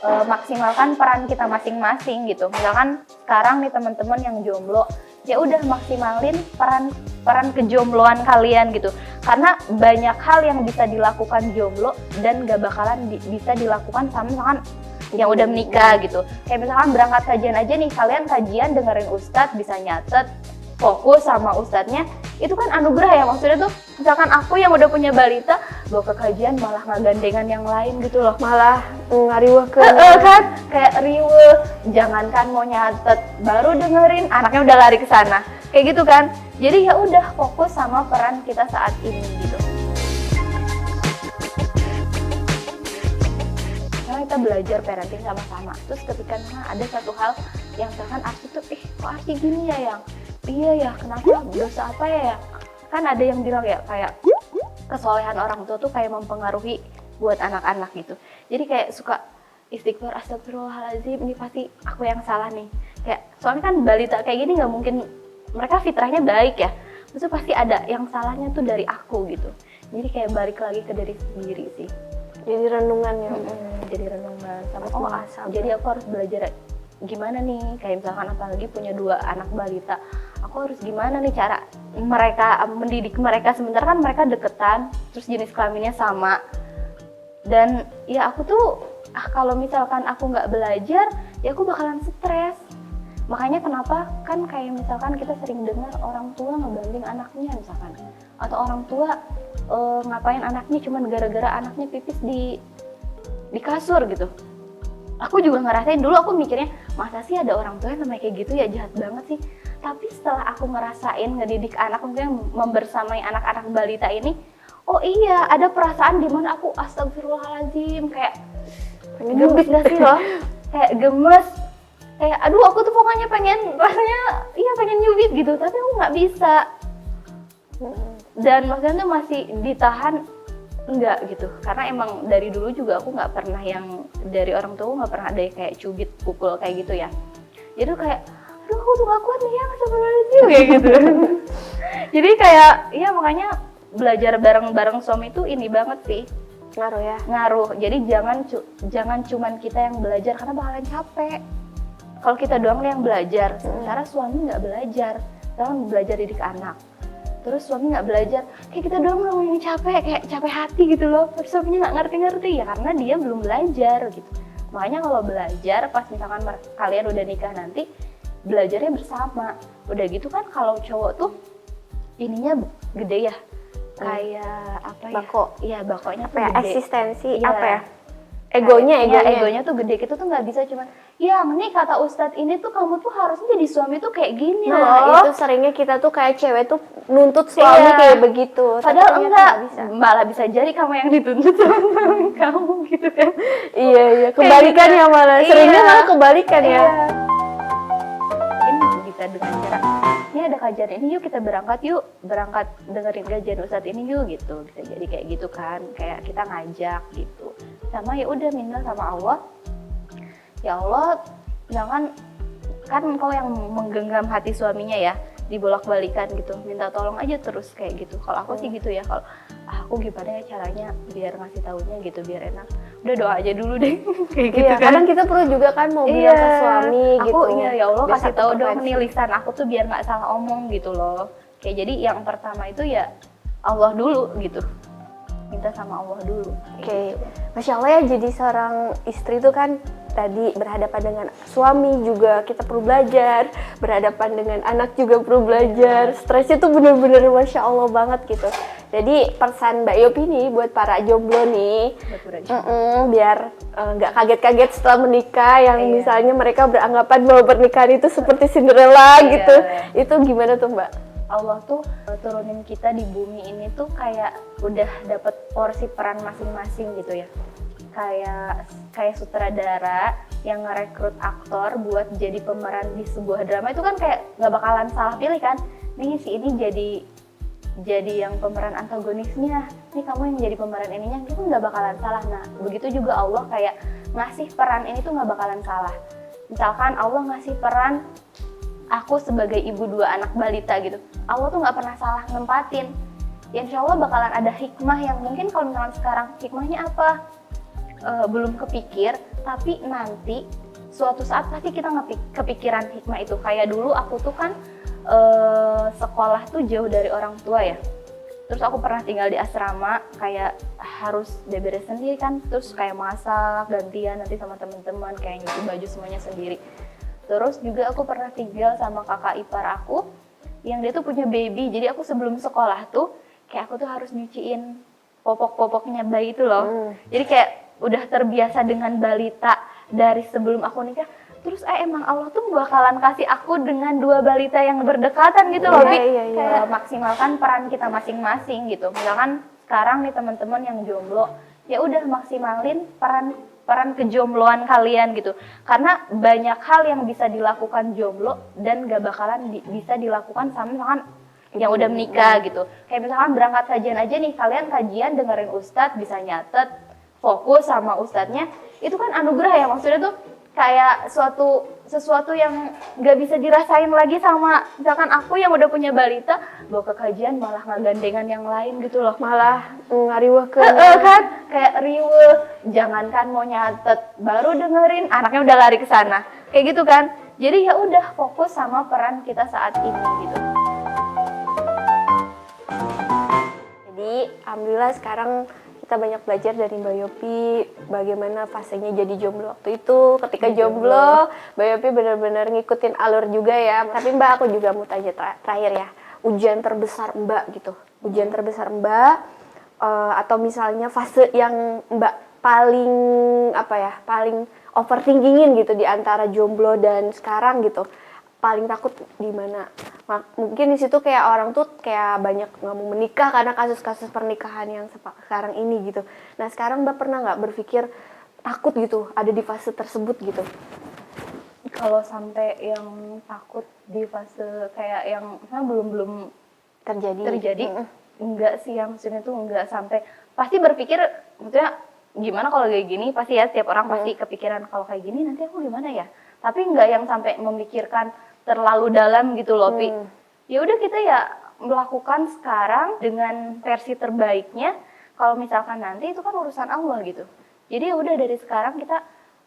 maksimalkan peran kita masing-masing gitu. Misalkan sekarang nih teman-teman yang jomblo, ya udah maksimalin peran kejombloan kalian gitu. Karena banyak hal yang bisa dilakukan jomblo dan gak bakalan bisa dilakukan sama misalkan yang udah menikah gitu. Kayak misalkan berangkat kajian aja nih, kalian kajian dengerin ustadz, bisa nyatet, fokus sama ustadznya, itu kan anugerah ya. Maksudnya tuh misalkan aku yang udah punya balita bawa ke kajian malah ngegandengan yang lain gitu loh, malah ngariweh ke kan kayak riweh, jangankan mau nyatet baru dengerin anaknya udah lari ke sana kayak gitu kan. Jadi ya udah fokus sama peran kita saat ini gitu. Karena kita belajar parenting sama-sama, terus ketika ada satu hal yang misalkan Arti tuh kok Arti gini ya yang iya ya, kenapa, dosa apa ya, kan ada yang bilang ya kayak kesolehan orang tua tuh kayak mempengaruhi buat anak-anak gitu. Jadi kayak suka istighfar, astagfirullahaladzim, ini pasti aku yang salah nih. Kayak soalnya kan balita kayak gini nggak mungkin, mereka fitrahnya baik ya, terus pasti ada yang salahnya tuh dari aku gitu. Jadi kayak balik lagi ke diri sendiri sih. Jadi renungan ya. Jadi renungan sama asal. Jadi aku harus belajar gimana nih, kayak misalkan apalagi punya 2 anak balita, aku harus gimana nih cara mereka mendidik mereka, sementara kan mereka deketan, terus jenis kelaminnya sama. Dan ya aku tuh kalau misalkan aku nggak belajar, ya aku bakalan stres. Makanya kenapa kan kayak misalkan kita sering dengar orang tua ngebanding anaknya misalkan, atau orang tua ngapain anaknya cuman gara-gara anaknya pipis di kasur gitu. Aku juga ngerasain, dulu aku mikirnya masa sih ada orang tua yang namanya kayak gitu ya, jahat banget sih. Tapi setelah aku ngerasain ngedidik anak, mungkin membersamai anak-anak balita ini, oh iya ada perasaan dimana aku astagfirullahaladzim, kayak gemes gak sih loh, kayak gemes, kayak aduh aku tuh pokoknya rasanya pengen nyubit gitu, tapi aku nggak bisa. Dan maksudnya tuh masih ditahan enggak gitu, karena emang dari dulu juga aku nggak pernah yang dari orang tua nggak pernah ada kayak cubit pukul kayak gitu ya. Jadi kayak aduh aku tuh gak kuat nih ya astagfirullahaladzim kayak gitu. Jadi kayak ya makanya belajar bareng-bareng suami itu ini banget sih, Ngaruh ya. ngaruh. Jadi jangan cuman kita yang belajar karena bakalan capek kalau kita doang yang belajar, sementara suami nggak belajar, sekarang belajar didik anak. Terus suami nggak belajar, kayak kita doang yang capek, kayak capek hati gitu loh. Tapi suaminya nggak ngerti-ngerti ya karena dia belum belajar gitu. Makanya kalau belajar pas misalkan kalian udah nikah nanti, belajarnya bersama. Udah gitu kan kalau cowok tuh ininya gede ya, kayak apa ya? Bako. Iya bakonya tuh Apa ya? gede. Eksistensi Iya. apa ya? Egonya tuh gede. Kita tuh nggak bisa cuman, ya nih kata Ustadz ini tuh kamu tuh harusnya jadi suami tuh kayak gini loh. Nah itu seringnya kita tuh kayak cewek tuh nuntut suami kayak begitu. Padahal enggak, malah bisa jadi kamu yang dituntut sama suami kamu gitu kan. Iya, kebalikan ya malah. Seringnya malah kebalikan ya. Ini bisa dengan cara, ini ada kajian ini yuk kita berangkat dengerin kajian Ustadz ini yuk gitu. Bisa jadi kayak gitu kan, kayak kita ngajak gitu. Sama ya udah minta sama Allah, ya Allah jangan, kan kau yang menggenggam hati suaminya ya, dibolak-balikan gitu, minta tolong aja terus kayak gitu. Kalau aku sih gitu ya, kalau aku gimana ya caranya biar ngasih taunya gitu biar enak, udah doa aja dulu deh kayak gitu kan. Kadang kita perlu juga kan mau bilang ke suami aku, gitu. Ya Allah Biar kasih satu tahu dong frekuensi. nih lisan aku tuh biar nggak salah omong gitu loh. Kayak jadi yang pertama itu ya Allah dulu gitu, minta sama Allah dulu. Oke. Masya Allah ya, jadi seorang istri tuh kan tadi berhadapan dengan suami juga kita perlu belajar, berhadapan dengan anak juga perlu belajar. Stresnya tuh bener-bener Masya Allah banget gitu. Jadi pesan Mbak Yop ini buat para jomblo nih, biar nggak kaget-kaget setelah menikah yang misalnya mereka beranggapan bahwa pernikahan itu seperti Cinderella gitu. Itu gimana tuh Mbak? Allah tuh turunin kita di bumi ini tuh kayak udah dapet porsi peran masing-masing gitu ya. Kayak sutradara yang ngerekrut aktor buat jadi pemeran di sebuah drama itu kan kayak nggak bakalan salah pilih kan. Nih si ini jadi yang pemeran antagonisnya, nih kamu yang jadi pemeran ininya, itu nggak bakalan salah. Nah begitu juga Allah kayak ngasih peran ini tuh nggak bakalan salah. Misalkan Allah ngasih peran aku sebagai ibu 2 anak balita gitu, Allah tuh nggak pernah salah nempatin. Ya insya Allah bakalan ada hikmah yang mungkin kalau misalkan sekarang hikmahnya apa belum kepikir, tapi nanti suatu saat pasti kita kepikiran hikmah itu. Kayak dulu aku tuh kan sekolah tuh jauh dari orang tua ya. Terus aku pernah tinggal di asrama, kayak harus beberes sendiri kan, terus kayak masak, gantian nanti sama teman-teman, kayak nyuci baju semuanya sendiri. Terus juga aku pernah tinggal sama kakak ipar aku, yang dia tuh punya baby, jadi aku sebelum sekolah tuh, kayak aku tuh harus nyuciin popok-popoknya bayi itu loh. Jadi kayak udah terbiasa dengan balita dari sebelum aku nikah. Terus emang Allah tuh bakalan kasih aku dengan 2 balita yang berdekatan gitu loh, Bi. Kayak maksimalkan peran kita masing-masing gitu. Misalkan sekarang nih teman-teman yang jomblo, ya udah maksimalin peran kejombloan kalian gitu. Karena banyak hal yang bisa dilakukan jomblo dan gak bakalan bisa dilakukan sama misalkan yang udah menikah gitu. Kayak misalkan berangkat kajian aja nih, kalian kajian dengerin ustadz, bisa nyatet, fokus sama ustadznya, itu kan anugerah ya, maksudnya tuh kayak sesuatu yang gak bisa dirasain lagi sama misalkan aku yang udah punya balita, bawa ke kajian malah ngegandengan yang lain gitu loh, malah ngariweh ke kan kayak riweh, jangankan mau nyatet baru dengerin anaknya udah lari ke sana kayak gitu kan. Jadi ya udah fokus sama peran kita saat ini gitu. Jadi alhamdulillah sekarang kita banyak belajar dari Mbak Yopi bagaimana fasenya jadi jomblo waktu itu. Ketika jomblo, Mbak Yopi benar-benar ngikutin alur juga ya. Tapi Mbak, aku juga mau tanya terakhir ya, ujian terbesar Mbak gitu. Ujian terbesar Mbak atau misalnya fase yang Mbak paling paling overthinkingin gitu di antara jomblo dan sekarang gitu. Paling takut di mana? Mungkin di situ kayak orang tuh kayak banyak nggak mau menikah karena kasus-kasus pernikahan yang sekarang ini gitu. Nah sekarang Mbak pernah nggak berpikir takut gitu ada di fase tersebut gitu? Kalau sampai yang takut di fase kayak yang belum terjadi, enggak sih, yang maksudnya tuh enggak sampai. Pasti berpikir, maksudnya gimana kalau kayak gini, pasti ya setiap orang pasti kepikiran kalau kayak gini nanti aku gimana ya. Tapi enggak yang sampai memikirkan terlalu dalam gitu loh, Pi. Ya udah kita ya melakukan sekarang dengan versi terbaiknya. Kalau misalkan nanti itu kan urusan Allah gitu. Jadi ya udah dari sekarang kita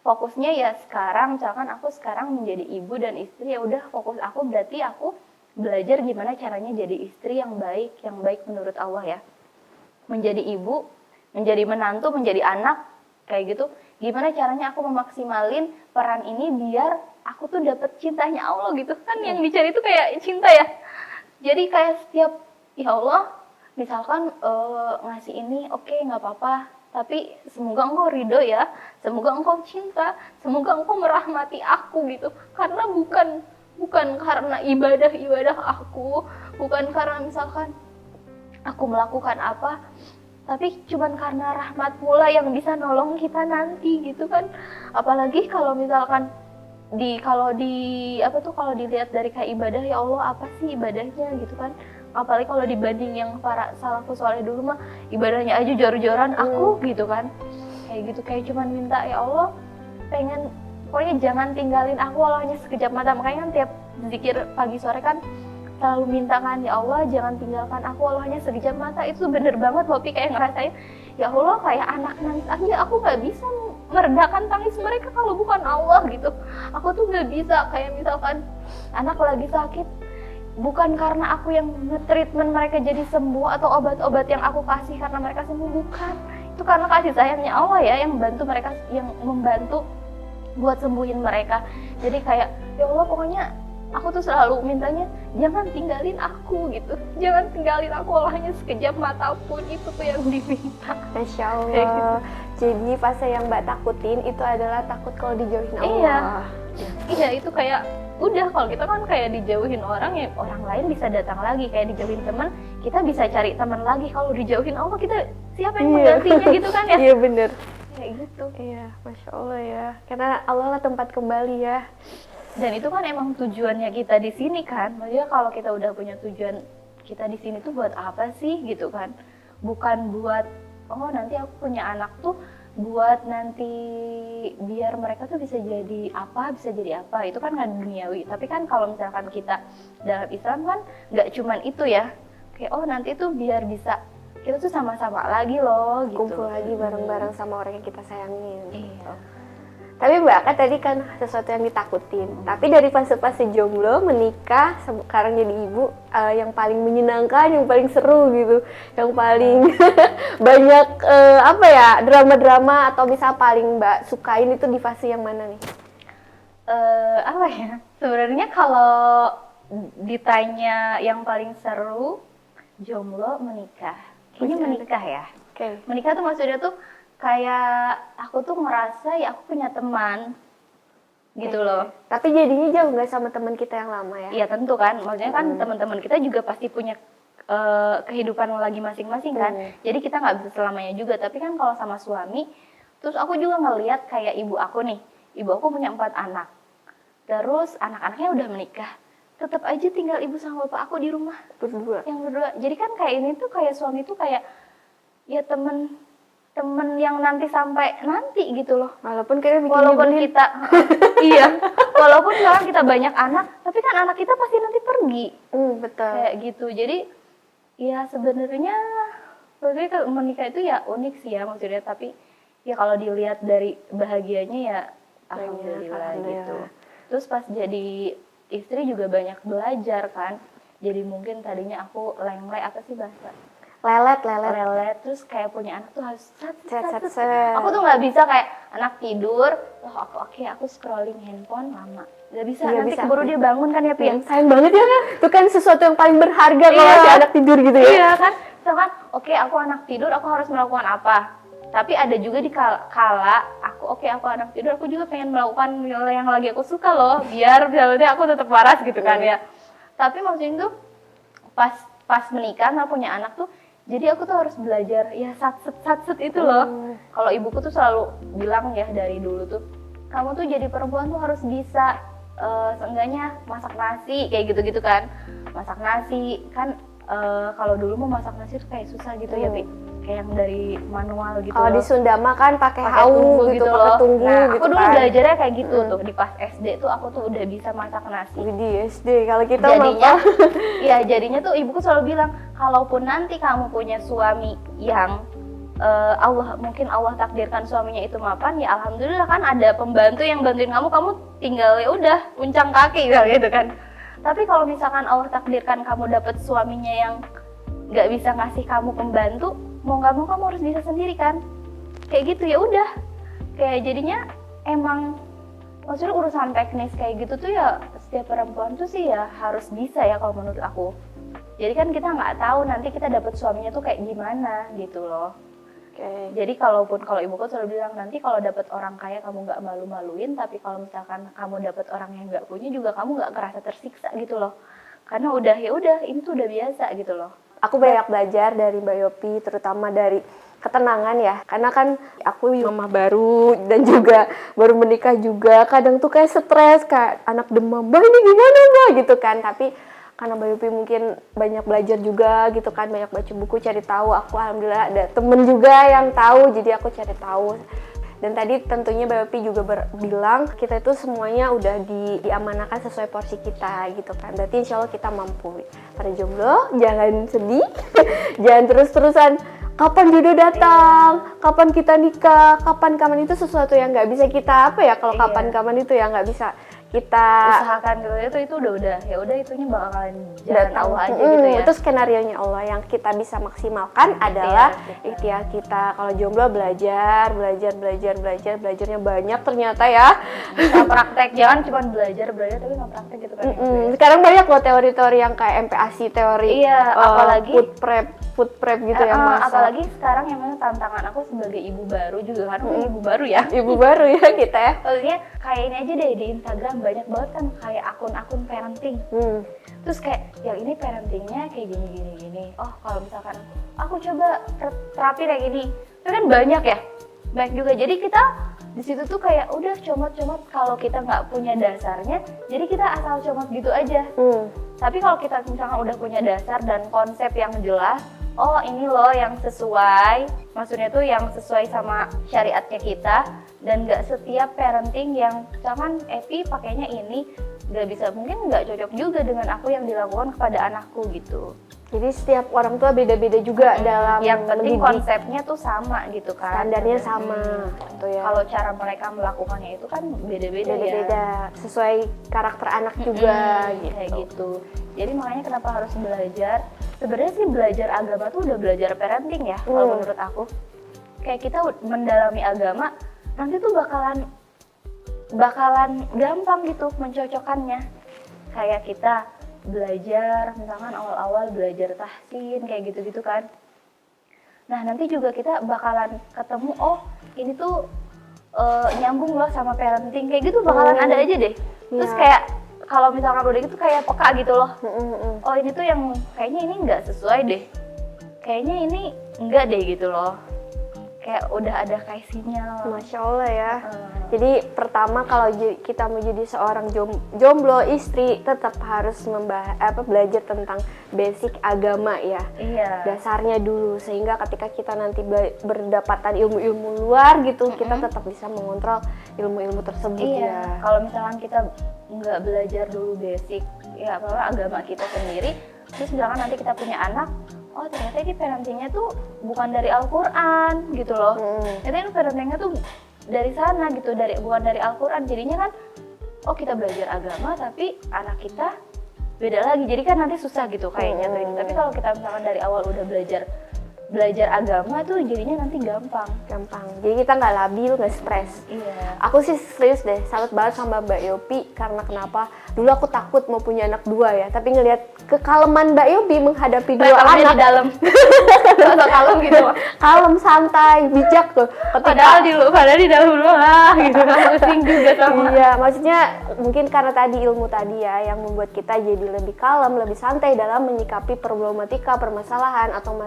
fokusnya ya sekarang. Misalkan aku sekarang menjadi ibu dan istri, ya udah fokus aku berarti aku belajar gimana caranya jadi istri yang baik menurut Allah ya. Menjadi ibu, menjadi menantu, menjadi anak kayak gitu. Gimana caranya aku memaksimalin peran ini biar aku tuh dapet cintanya Allah gitu kan, yang dicari itu kayak cinta ya. Jadi kayak setiap ya Allah misalkan ngasih ini, oke, nggak apa-apa, tapi semoga engkau ridho ya, semoga engkau cinta, semoga engkau merahmati aku gitu. Karena bukan karena ibadah aku, bukan karena misalkan aku melakukan apa, tapi cuman karena rahmat mula yang bisa nolong kita nanti gitu kan. Apalagi kalau misalkan kalau dilihat dari kayak ibadah, ya Allah apa sih ibadahnya gitu kan. Apalagi kalau dibanding yang para salafus saleh dulu mah ibadahnya aja jor-joran aku gitu kan. Kayak gitu, kayak cuman minta ya Allah pengen pokoknya jangan tinggalin aku walau hanya sekejap mata. Makanya kan tiap zikir pagi sore kan selalu minta kan, ya Allah jangan tinggalkan aku walau hanya sekejap mata. Itu bener banget loh, Pi, kayak ngerasain ya Allah kayak anak nangis aja aku nggak bisa meredakan tangis mereka kalau bukan Allah gitu. Aku tuh nggak bisa, kayak misalkan anak lagi sakit, bukan karena aku yang nge-treatment mereka jadi sembuh atau obat-obat yang aku kasih karena mereka sembuh, bukan. Itu karena kasih sayangnya Allah ya yang membantu buat sembuhin mereka. Jadi kayak ya Allah pokoknya aku tuh selalu mintanya jangan tinggalin aku gitu, jangan tinggalin aku walau hanya sekejap mata pun, itu tuh yang diminta. Masya Allah. Jadi fase yang Mbak takutin itu adalah takut kalau dijauhin Allah. Iya itu kayak udah, kalau kita kan kayak dijauhin orang ya orang lain bisa datang lagi, kayak dijauhin teman kita bisa cari teman lagi. Kalau dijauhin Allah kita siapa yang menggantinya gitu kan ya. Iya bener kayak gitu. Iya, Masya Allah ya, karena Allah lah tempat kembali ya. Dan itu kan emang tujuannya kita di sini kan. Maksudnya kalau kita udah punya tujuan kita di sini tuh buat apa sih gitu kan? Bukan buat nanti aku punya anak tuh buat nanti biar mereka tuh bisa jadi apa. Itu kan nggak duniawi. Tapi kan kalau misalkan kita dalam Islam kan nggak cuman itu ya. Kayak nanti tuh biar bisa kita tuh sama-sama lagi loh gitu. Kumpul lagi bareng-bareng sama orang yang kita sayangin. Iya. Tapi Mbak kan tadi kan sesuatu yang ditakutin. Tapi dari fase-fase jomblo, menikah, sekarang jadi ibu, yang paling menyenangkan, yang paling seru gitu, yang paling banyak apa ya, drama-drama atau misal paling Mbak sukain itu di fase yang mana nih? Apa ya? Sebenarnya kalau ditanya yang paling seru, jomblo menikah. Kayaknya menikah ya. Oke. Menikah tuh maksudnya tuh kayak aku tuh ngerasa ya aku punya teman gitu loh. Tapi jadinya jauh nggak sama teman kita yang lama ya? Iya tentu kan, maksudnya kan teman-teman kita juga pasti punya kehidupan lagi masing-masing kan. Jadi kita nggak bisa selamanya juga. Tapi kan kalau sama suami, terus aku juga ngelihat kayak ibu aku nih. Ibu aku punya 4 anak. Terus anak-anaknya udah menikah. Tetap aja tinggal ibu sama bapak aku di rumah. Berdua. Yang berdua. Jadi kan kayak ini tuh kayak suami tuh kayak ya temen yang nanti sampai nanti gitu loh. Walaupun kita bikin Walaupun nyebelin. kita iya, walaupun sekarang kita banyak anak, tapi kan anak kita pasti nanti pergi. Betul. Kayak gitu. Jadi ya sebenarnya menikah itu ya unik sih ya maksudnya, tapi ya kalau dilihat dari bahagianya ya alhamdulillah gitu. Terus pas jadi istri juga banyak belajar kan. Jadi mungkin tadinya aku lengleng apa sih bahasa? Lelet, terus kayak punya anak tuh harus set. Aku tuh nggak bisa kayak anak tidur, aku scrolling handphone lama, nggak bisa. Nanti keburu dia bangun kan ya, Pi. Sayang banget ya kan, itu kan sesuatu yang paling berharga kalau si anak tidur gitu ya. Iya kan, misalkan aku anak tidur, aku harus melakukan apa? Tapi ada juga di kala aku anak tidur, aku juga pengen melakukan yang lagi aku suka loh, biar misalnya aku tetap waras gitu kan ya. Tapi maksudnya tuh pas menikah sama punya anak tuh, jadi aku tuh harus belajar ya satset itu loh. Kalau ibuku tuh selalu bilang ya dari dulu tuh, kamu tuh jadi perempuan tuh harus bisa seenggaknya masak nasi kayak gitu-gitu kan. Masak nasi kan kalau dulu mau masak nasi tuh kayak susah gitu ya, Pi. Kayak yang dari manual gitu. Kalau loh. di Sunda mah kan pakai hau gitu, pakai tunggu nah, gitu aku dulu kan. belajarnya kayak gitu tuh di pas SD tuh aku tuh udah bisa masak nasi. Di SD kalau kita Jadinya, ya jadinya tuh ibuku selalu bilang, kalaupun nanti kamu punya suami yang mungkin Allah takdirkan suaminya itu mapan, ya alhamdulillah kan ada pembantu yang bantuin kamu tinggal ya udah uncang kaki gitu kan. Tapi kalau misalkan Allah takdirkan kamu dapet suaminya yang nggak bisa ngasih kamu pembantu, mau nggak mau kamu harus bisa sendiri kan, kayak gitu ya udah. Kayak jadinya emang maksudnya urusan teknis kayak gitu tuh ya setiap perempuan tuh sih ya harus bisa ya kalau menurut aku. Jadi kan kita nggak tahu nanti kita dapet suaminya tuh kayak gimana gitu loh. Jadi kalau ibuku selalu bilang, nanti kalau dapet orang kaya kamu nggak malu-maluin, tapi kalau misalkan kamu dapet orang yang nggak punya juga kamu nggak ngerasa tersiksa gitu loh. Karena udah ini tuh udah biasa gitu loh. Aku banyak belajar dari Mbak Yopi, terutama dari ketenangan ya. Karena kan aku mama baru dan juga baru menikah juga. Kadang tuh kayak stres, kayak anak demam, "Mbak ini gimana Mbak?" gitu kan. Tapi karena Mbak Yopi mungkin banyak belajar juga gitu kan, banyak baca buku, cari tahu. Aku alhamdulillah ada temen juga yang tahu, jadi aku cari tahu. Dan tadi tentunya Mbak Yopi juga bilang kita itu semuanya udah diamanahkan sesuai porsi kita gitu kan. Berarti insya Allah kita mampu. Para jomblo jangan sedih, jangan terus-terusan kapan jodoh datang, kapan kita nikah, kapan itu sesuatu yang nggak bisa kita kalau kapan itu ya nggak bisa kita usahakan gitu, itu udah ya udah itunya bakalan jalan Allah aja gitu ya. Itu skenarionya Allah, yang kita bisa maksimalkan adalah ikhtiar kita. Kalau jomblo belajarnya banyak ternyata ya. Bisa praktek, jangan cuma belajar tapi nggak praktek gitu kan. Sekarang banyak loh teori-teori yang kayak MPASI teori. Iya, apalagi food prep gitu yang masak. Apalagi sekarang yang memang tantangan aku sebagai ibu baru juga kan, ibu baru ya. Ibu baru ya kita ya. Maksudnya kayak ini aja deh di Instagram banyak banget kan kayak akun-akun parenting. Terus kayak yang ini parentingnya kayak gini. Oh kalau misalkan aku coba terapi kayak gini, itu kan banyak juga. Jadi kita di situ tuh kayak udah comot-comot, kalau kita nggak punya dasarnya, jadi kita asal comot gitu aja. Tapi kalau kita misalkan udah punya dasar dan konsep yang jelas, oh ini loh yang sesuai, maksudnya tuh yang sesuai sama syariatnya kita, dan nggak setiap parenting yang misalkan Epi pakainya ini nggak bisa, mungkin nggak cocok juga dengan aku yang dilakukan kepada anakku gitu. Jadi setiap orang tua beda-beda juga dalam yang penting mendidik. konsepnya tuh sama gitu kan, Standarnya sama gitu ya. Kalau cara mereka melakukannya itu kan beda-beda ya. Beda-beda sesuai karakter anak juga gitu. Kayak gitu. Jadi makanya kenapa harus belajar? Sebenarnya sih belajar agama tuh udah belajar parenting ya kalau menurut aku. Kayak kita mendalami agama nanti tuh bakalan gampang gitu mencocokkannya. Kayak kita belajar, misalkan awal-awal belajar tahsin kayak gitu-gitu kan. Nah nanti juga kita bakalan ketemu, oh ini tuh nyambung loh sama parenting kayak gitu, bakalan ada aja deh. Terus kayak kalau misalkan udah gitu kayak peka gitu loh. Oh ini tuh yang kayaknya ini nggak sesuai deh. Kayaknya ini enggak deh gitu loh. Kayak udah ada kayak sinyal. Masya Allah ya. Jadi pertama kalau kita mau jadi seorang jomblo istri tetap harus belajar tentang basic agama ya. Iya. Dasarnya dulu sehingga ketika kita nanti berdapatan ilmu-ilmu luar gitu kita tetap bisa mengontrol ilmu-ilmu tersebut ya. Kalau misalkan kita nggak belajar dulu basic ya apa agama kita sendiri, terus misalkan nanti kita punya anak, oh ternyata ini parentingnya tuh bukan dari Al-Quran gitu loh. Ternyata ini parentingnya tuh dari sana gitu, bukan dari Al-Quran. Jadinya kan, oh kita belajar agama tapi anak kita beda lagi. Jadi kan nanti susah gitu kayaknya tuh ini. Tapi kalau kita misalkan dari awal udah belajar agama tuh jadinya nanti gampang. Jadi kita nggak labil, nggak stres. Iya. Aku sih serius deh, salut banget sama Mbak Yopi karena kenapa? Dulu aku takut mau punya anak dua ya, tapi ngelihat kekaleman Mbak Yopi menghadapi dua anak di dalam. Atau kalem gitu. Kalem, santai, bijak tuh. Padahal di dalam lah gitu kan, pusing juga sama. Iya, maksudnya mungkin karena tadi ilmu tadi ya yang membuat kita jadi lebih kalem, lebih santai dalam menyikapi problematika, permasalahan atau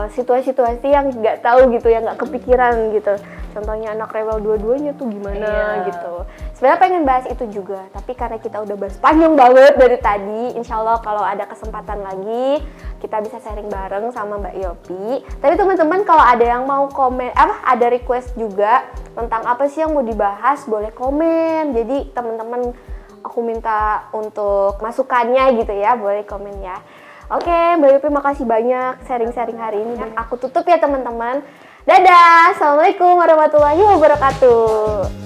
situasi-situasi yang nggak tahu gitu, yang nggak kepikiran gitu. Contohnya anak rewel dua-duanya tuh gimana gitu. Sebenarnya pengen bahas itu juga, tapi karena kita udah bahas panjang banget dari tadi, insya Allah kalau ada kesempatan lagi kita bisa sharing bareng sama Mbak Yopi. Tapi teman-teman kalau ada yang mau komen, ada request juga tentang apa sih yang mau dibahas, boleh komen. Jadi teman-teman aku minta untuk masukannya gitu ya, boleh komen ya. Oke, Mbak Yopi makasih banyak sharing-sharing hari ini. Dan aku tutup ya teman-teman. Dadah, Assalamualaikum warahmatullahi wabarakatuh.